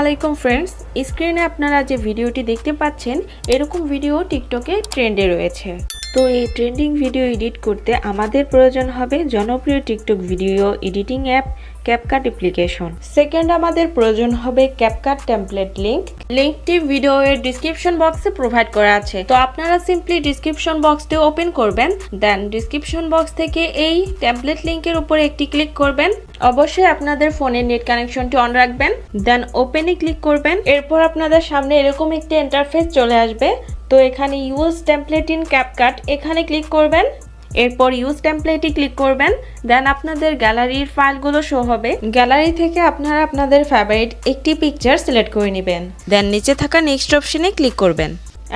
আলাইকুম ফ্রেন্ডস, স্ক্রিনে আপনারা যে ভিডিওটি দেখতে পাচ্ছেন এরকম ভিডিও টিকটকে ট্রেন্ডে রয়েছে। তো এই ট্রেন্ডিং ভিডিও এডিট করতে আমাদের প্রয়োজন হবে জনপ্রিয় TikTok video editing app CapCut application. Second আমাদের প্রয়োজন হবে ক্যাপকাট টেমপ্লেট লিঙ্কটি ভিডিওর ডিসক্রিপশন বক্সে প্রোভাইড করা আছে। তো আপনারা সিম্পলি ডিসক্রিপশন বক্সটি ওপেন করবেন, দেন ডিসক্রিপশন বক্স থেকে এই টেমপ্লেট লিঙ্কের উপরে একটি ক্লিক করবেন। অবশ্যই আপনাদের ফোনের নেট কানেকশনটি অন রাখবেন, দেন ওপেনে ক্লিক করবেন। এরপর আপনাদের সামনে এরকম একটি ইন্টারফেস চলে আসবে। তো এখানে ইউজ টেমপ্লেট ইন ক্যাপকাট এখানে ক্লিক করবেন। এরপর ইউজ টেমপ্লেটে ক্লিক করবেন, দেন আপনাদের গ্যালারির ফাইলগুলো শো হবে। গ্যালারি থেকে আপনারা আপনাদের ফেভারিট একটি পিকচার সিলেক্ট করে নেবেন, দেন নিচে থাকা নেক্সট অপশনে ক্লিক করবেন।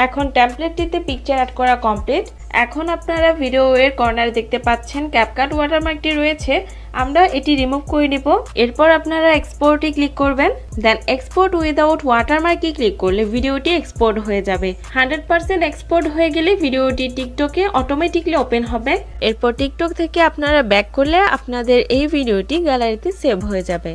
এখন টেমপ্লেটটিতে পিকচার অ্যাড করা কমপ্লিট। এখন আপনারা ভিডিওর কর্নারে দেখতে পাচ্ছেন ক্যাপকাট ওয়াটারমার্কটি রয়েছে, আমরা এটি রিমুভ করে নিব। এরপর আপনারা এক্সপোর্টে ক্লিক করবেন, দেন এক্সপোর্ট উইদাউট ওয়াটারমার্কে ক্লিক করলে ভিডিওটি এক্সপোর্ট হয়ে যাবে। 100% এক্সপোর্ট হয়ে গেলে ভিডিওটি টিকটকে অটোমেটিকলি ওপেন হবে। এরপর টিকটক থেকে আপনারা ব্যাক করলে আপনাদের এই ভিডিওটি গ্যালারিতে সেভ হয়ে যাবে।